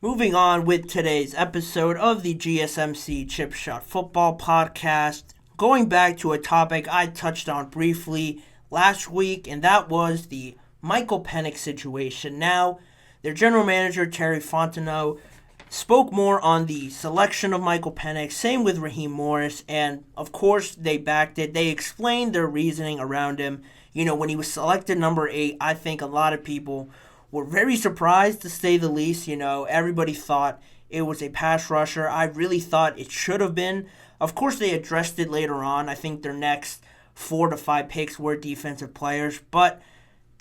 Moving on with today's episode of the GSMC Chip Shot Football Podcast, going back to a topic I touched on briefly last week, and that was the Michael Penix situation. Now, their general manager, Terry Fontenot, spoke more on the selection of Michael Penix, same with Raheem Morris, and of course they backed it. They explained their reasoning around him. You know, when he was selected number 8, I think a lot of people were very surprised, to say the least. You know, everybody thought it was a pass rusher. I really thought it should have been. Of course, they addressed it later on. I think their next 4 to 5 picks were defensive players. But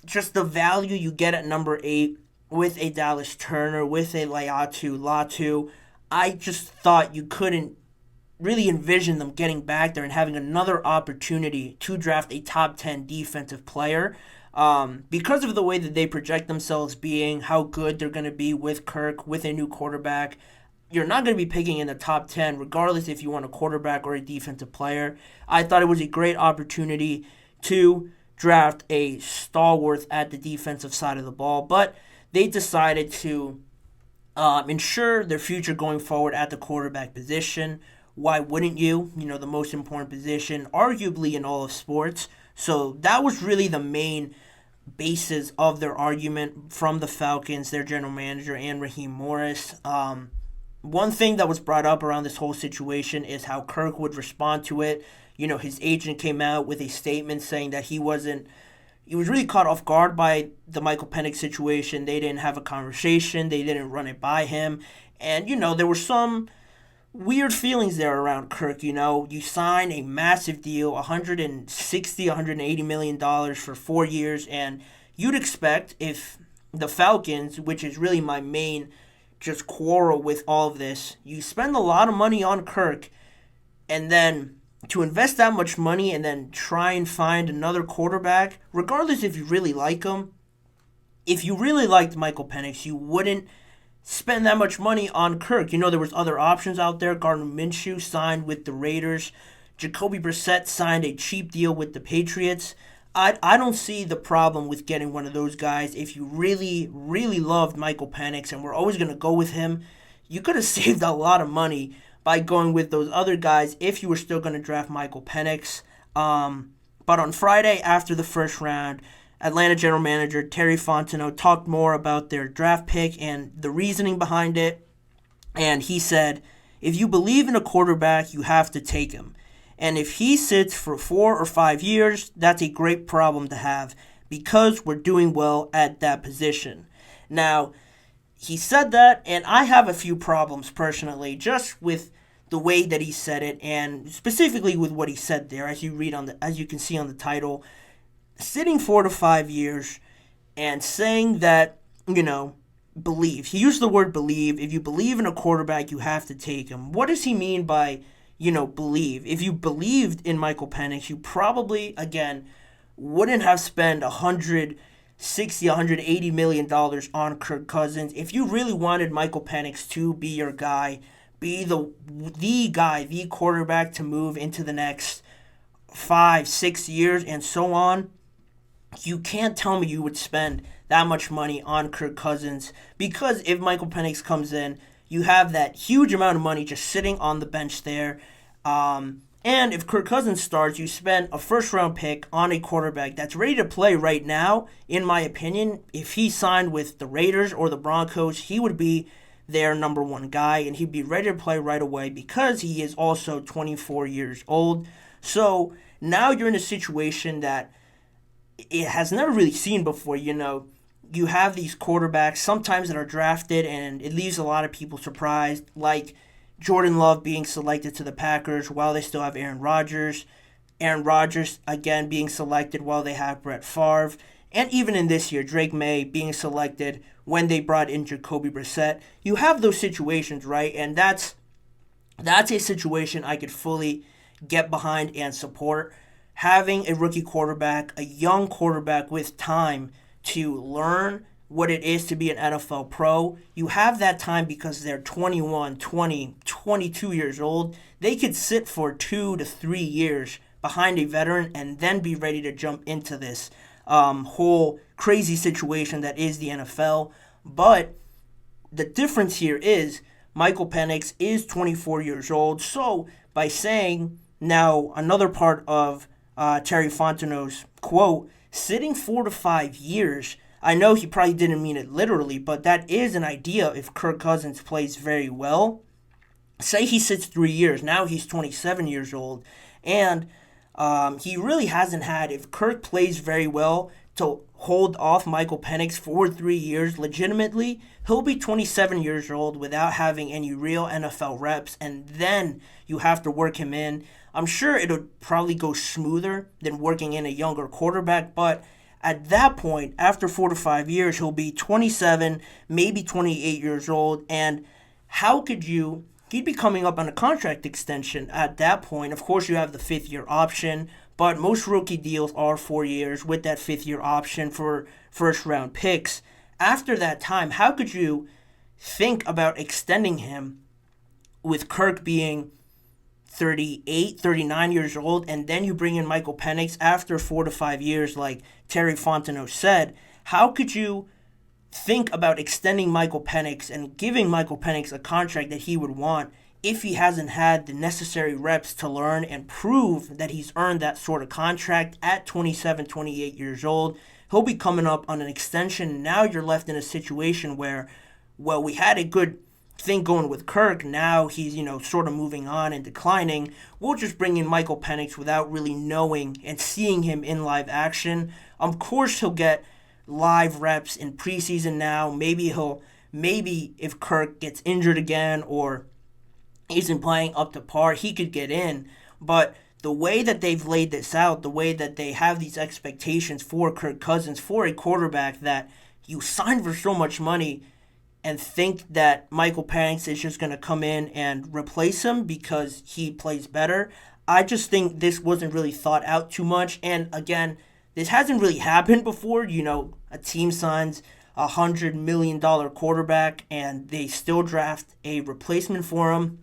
just the value you get at number 8 with a Dallas Turner, with a Latu, I just thought you couldn't really envision them getting back there and having another opportunity to draft a top 10 defensive player. Because of the way that they project themselves being, how good they're going to be with Kirk, with a new quarterback, you're not going to be picking in the top 10, regardless if you want a quarterback or a defensive player. I thought it was a great opportunity to draft a stalwart at the defensive side of the ball, but they decided to ensure their future going forward at the quarterback position. Why wouldn't you? You know, the most important position, arguably, in all of sports. So that was really the main basis of their argument from the Falcons, their general manager, and Raheem Morris. One thing that was brought up around this whole situation is how Kirk would respond to it. You know, his agent came out with a statement saying that he was really caught off guard by the Michael Penix situation. They didn't have a conversation. They didn't run it by him. And, you know, there were some weird feelings there around Kirk. You know, you sign a massive deal, $180 million for 4 years, and you'd expect, if the Falcons, which is really my main just quarrel with all of this, you spend a lot of money on Kirk, and then to invest that much money and then try and find another quarterback, regardless if you really like him, if you really liked Michael Penix, you wouldn't spend that much money on Kirk. You know, there was other options out there. Gardner Minshew signed with the Raiders. Jacoby Brissett signed a cheap deal with the Patriots. I don't see the problem with getting one of those guys. If you really, really loved Michael Penix and were always going to go with him, you could have saved a lot of money by going with those other guys if you were still going to draft Michael Penix. But on Friday, after the first round, Atlanta general manager Terry Fontenot talked more about their draft pick and the reasoning behind it. And he said, if you believe in a quarterback, you have to take him. And if he sits for 4 or 5 years, that's a great problem to have because we're doing well at that position. Now, he said that, and I have a few problems personally just with the way that he said it, and specifically with what he said there, as you can see on the title. Sitting 4 to 5 years and saying that, you know, believe. He used the word believe. If you believe in a quarterback, you have to take him. What does he mean by, you know, believe? If you believed in Michael Penix, you probably, again, wouldn't have spent $160, $180 million on Kirk Cousins. If you really wanted Michael Penix to be your guy, be the guy, the quarterback to move into the next 5, 6 years and so on, you can't tell me you would spend that much money on Kirk Cousins, because if Michael Penix comes in, you have that huge amount of money just sitting on the bench there. And if Kirk Cousins starts, you spend a first-round pick on a quarterback that's ready to play right now. In my opinion, if he signed with the Raiders or the Broncos, he would be their number one guy, and he'd be ready to play right away because he is also 24 years old. So now you're in a situation that it has never really seen before. You know, you have these quarterbacks sometimes that are drafted, and it leaves a lot of people surprised, like Jordan Love being selected to the Packers while they still have Aaron Rodgers. Aaron Rodgers, again, being selected while they have Brett Favre. And even in this year, Drake May being selected when they brought in Jacoby Brissett. You have those situations, right? And that's a situation I could fully get behind and support. Having a rookie quarterback, a young quarterback with time to learn what it is to be an NFL pro, you have that time because they're 21, 20, 22 years old. They could sit for 2 to 3 years behind a veteran and then be ready to jump into this whole crazy situation that is the NFL. But the difference here is Michael Penix is 24 years old. So by saying now another part of Terry Fontenot's quote, sitting 4 to 5 years, I know he probably didn't mean it literally, but that is an idea if Kirk Cousins plays very well. Say he sits 3 years, now he's 27 years old, and he really hasn't had, if Kirk plays very well, to hold off Michael Penix for 3 years legitimately, he'll be 27 years old without having any real NFL reps, and then you have to work him in. I'm sure it'll probably go smoother than working in a younger quarterback, but at that point, after 4 to 5 years, he'll be 27, maybe 28 years old, and how could you... He'd be coming up on a contract extension at that point. Of course, you have the fifth-year option, but most rookie deals are 4 years with that fifth-year option for first-round picks. After that time, how could you think about extending him with Kirk being 38, 39 years old, and then you bring in Michael Penix after 4 to 5 years, like Terry Fontenot said? How could you think about extending Michael Penix and giving Michael Penix a contract that he would want if he hasn't had the necessary reps to learn and prove that he's earned that sort of contract at 27, 28 years old? He'll be coming up on an extension. Now you're left in a situation where, well, we had a good thing going with Kirk. Now he's, sort of moving on and declining. We'll just bring in Michael Penix without really knowing and seeing him in live action. Of course, he'll get live reps in preseason now. Maybe if Kirk gets injured again or isn't playing up to par, he could get in. But the way that they've laid this out, the way that they have these expectations for Kirk Cousins, for a quarterback that you signed for so much money, and think that Michael Penix is just going to come in and replace him because he plays better, I just think this wasn't really thought out too much. And again, this hasn't really happened before. A team signs a $100 million quarterback and they still draft a replacement for him.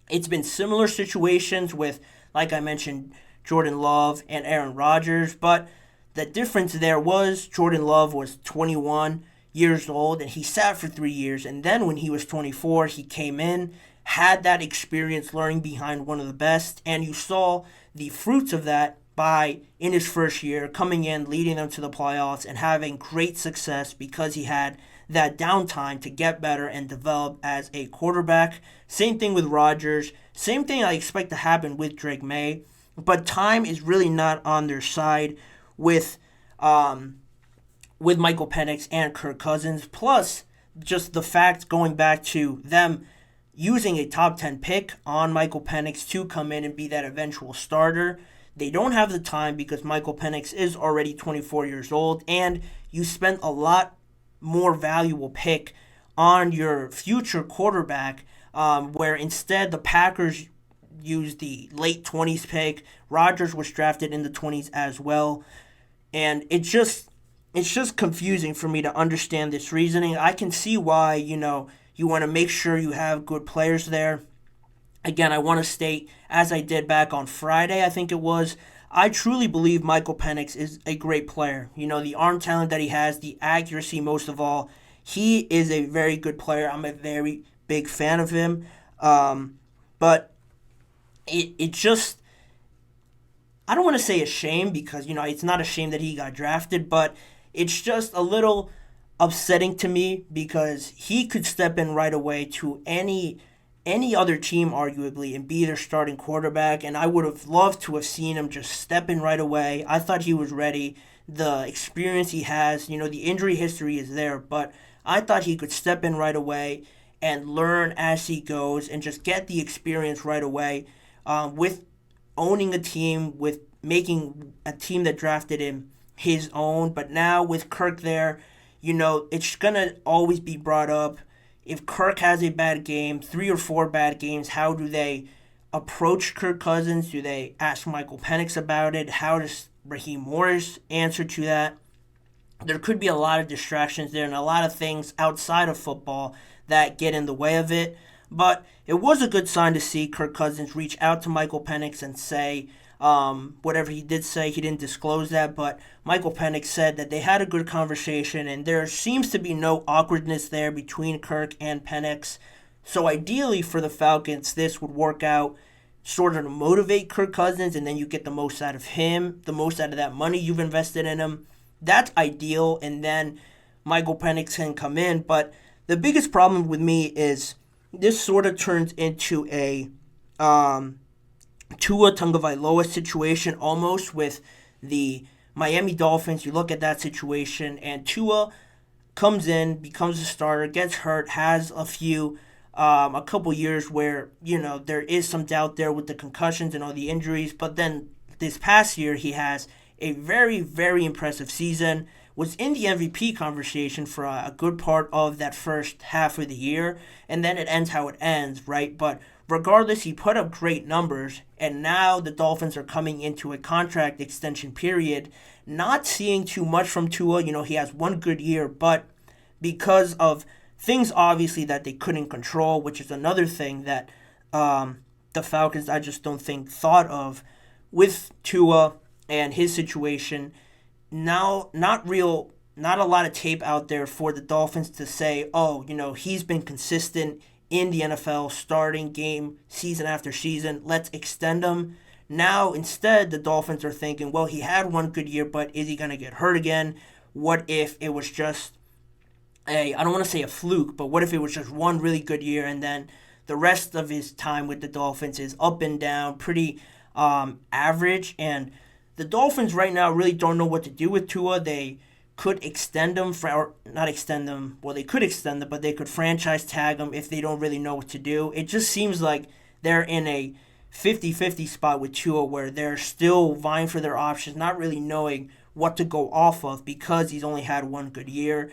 It's been similar situations with, like I mentioned, Jordan Love and Aaron Rodgers, but the difference there was Jordan Love was 21 years old and he sat for 3 years, and then when he was 24, he came in, had that experience learning behind one of the best, and you saw the fruits of that by, in his first year, coming in, leading them to the playoffs, and having great success because he had that downtime to get better and develop as a quarterback. Same thing with Rodgers. Same thing I expect to happen with Drake May. But time is really not on their side with Michael Penix and Kirk Cousins. Plus, just the fact, going back to them using a top 10 pick on Michael Penix to come in and be that eventual starter. They don't have the time because Michael Penix is already 24 years old, and you spent a lot more valuable pick on your future quarterback, where instead the Packers used the late 20s pick. Rodgers was drafted in the 20s as well, and it's just confusing for me to understand this reasoning. I can see why, you want to make sure you have good players there. Again, I want to state, as I did back on Friday, I think it was, I truly believe Michael Penix is a great player. The arm talent that he has, the accuracy most of all. He is a very good player. I'm a very big fan of him. But it just, I don't want to say a shame because, it's not a shame that he got drafted, but it's just a little upsetting to me because he could step in right away to any other team, arguably, and be their starting quarterback, and I would have loved to have seen him just step in right away. I thought he was ready. The experience he has, the injury history is there, but I thought he could step in right away and learn as he goes and just get the experience right away with owning a team, with making a team that drafted him his own. But now with Kirk there, it's going to always be brought up. If Kirk has a bad game, 3 or 4 bad games, how do they approach Kirk Cousins? Do they ask Michael Penix about it? How does Raheem Morris answer to that? There could be a lot of distractions there and a lot of things outside of football that get in the way of it. But it was a good sign to see Kirk Cousins reach out to Michael Penix and say, Whatever he did say, he didn't disclose that, but Michael Penix said that they had a good conversation, and there seems to be no awkwardness there between Kirk and Penix. So ideally for the Falcons, this would work out sort of to motivate Kirk Cousins, and then you get the most out of him, the most out of that money you've invested in him. That's ideal, and then Michael Penix can come in. But the biggest problem with me is this sort of turns into a Tua Tagovailoa situation almost with the Miami Dolphins. You look at that situation, and Tua comes in, becomes a starter, gets hurt, has a couple years where, there is some doubt there with the concussions and all the injuries. But then this past year, he has a very, very impressive season, was in the MVP conversation for a good part of that first half of the year, and then it ends how it ends, right? But regardless, he put up great numbers, and now the Dolphins are coming into a contract extension period, not seeing too much from Tua. He has one good year, but because of things obviously that they couldn't control, which is another thing that the Falcons, I just don't think, thought of with Tua and his situation. Now, not a lot of tape out there for the Dolphins to say, he's been consistent in the NFL, starting game, season after season. Let's extend him. Now, instead, the Dolphins are thinking, well, he had one good year, but is he going to get hurt again? What if it was just I don't want to say a fluke, but what if it was just one really good year, and then the rest of his time with the Dolphins is up and down, pretty average? And the Dolphins right now really don't know what to do with Tua. They could extend him, or not extend him. Well, they could extend him, but they could franchise tag him if they don't really know what to do. It just seems like they're in a 50-50 spot with Tua, where they're still vying for their options, not really knowing what to go off of because he's only had one good year.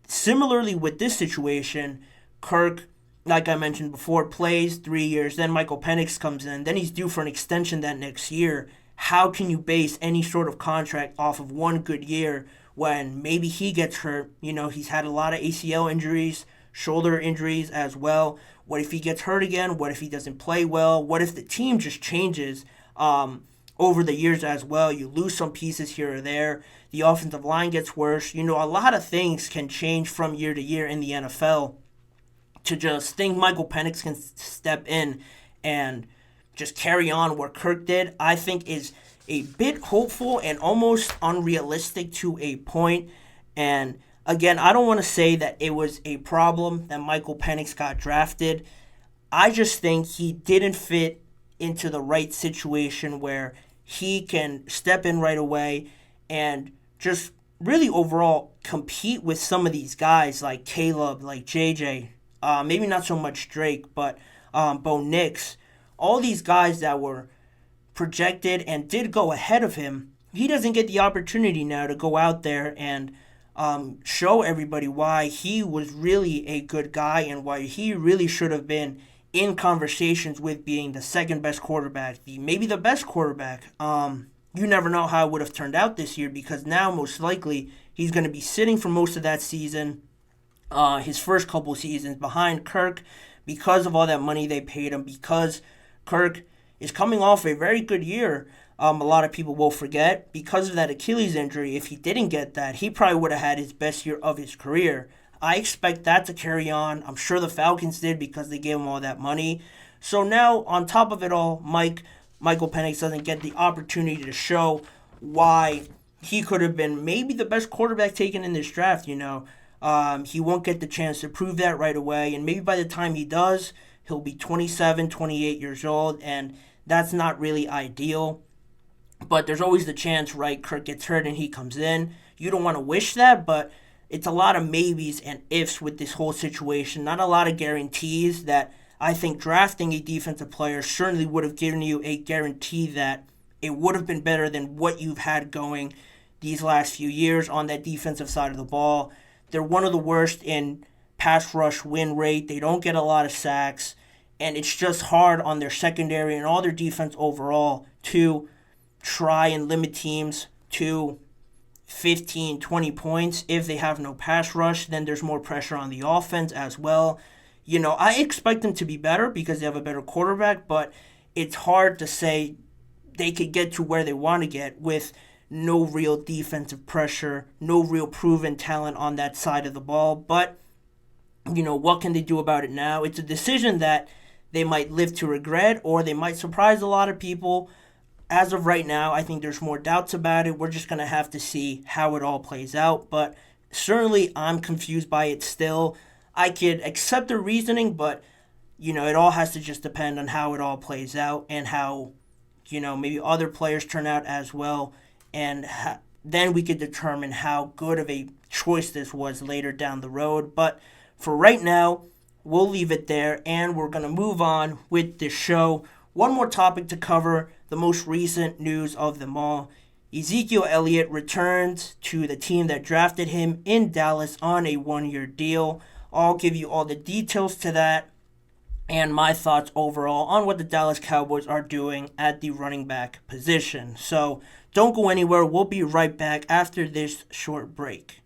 Similarly with this situation, Kirk, like I mentioned before, plays 3 years, then Michael Penix comes in, then he's due for an extension that next year. How can you base any sort of contract off of one good year when maybe he gets hurt? He's had a lot of ACL injuries, shoulder injuries as well. What if he gets hurt again? What if he doesn't play well? What if the team just changes over the years as well? You lose some pieces here or there. The offensive line gets worse. A lot of things can change from year to year in the NFL. To just think Michael Penix can step in and just carry on what Kirk did, I think is a bit hopeful and almost unrealistic to a point. And again, I don't want to say that it was a problem that Michael Penix got drafted. I just think he didn't fit into the right situation where he can step in right away and just really overall compete with some of these guys like Caleb, like JJ, maybe not so much Drake, but Bo Nix, all these guys that were projected and did go ahead of him. He doesn't get the opportunity now to go out there and show everybody why he was really a good guy and why he really should have been in conversations with being the second best quarterback, maybe the best quarterback. You never know how it would have turned out this year, because now most likely he's going to be sitting for most of that season, his first couple seasons behind Kirk, because of all that money they paid him, because Kirk is coming off a very good year. A lot of people will forget, because of that Achilles injury. If he didn't get that, he probably would have had his best year of his career. I expect that to carry on. I'm sure the Falcons did, because they gave him all that money. So now, on top of it all, Michael Penix doesn't get the opportunity to show why he could have been maybe the best quarterback taken in this draft. He won't get the chance to prove that right away, and maybe by the time he does, he'll be 27, 28 years old, and that's not really ideal. But there's always the chance, right? Kirk gets hurt and he comes in. You don't want to wish that, but it's a lot of maybes and ifs with this whole situation. Not a lot of guarantees. That I think drafting a defensive player certainly would have given you a guarantee that it would have been better than what you've had going these last few years on that defensive side of the ball. They're one of the worst in pass rush win rate. They don't get a lot of sacks, and it's just hard on their secondary and all their defense overall to try and limit teams to 15, 20 points. If they have no pass rush, then there's more pressure on the offense as well. I expect them to be better because they have a better quarterback, but it's hard to say they could get to where they want to get with no real defensive pressure, no real proven talent on that side of the ball. But, what can they do about it now? It's a decision that they might live to regret, or they might surprise a lot of people. As of right now, I think there's more doubts about it. We're just going to have to see how it all plays out. But certainly, I'm confused by it still. I could accept the reasoning, but, it all has to just depend on how it all plays out and how, maybe other players turn out as well. And then we could determine how good of a choice this was later down the road. But for right now, we'll leave it there, and we're going to move on with the show. One more topic to cover, the most recent news of them all. Ezekiel Elliott returns to the team that drafted him in Dallas on a one-year deal. I'll give you all the details to that and my thoughts overall on what the Dallas Cowboys are doing at the running back position. So don't go anywhere. We'll be right back after this short break.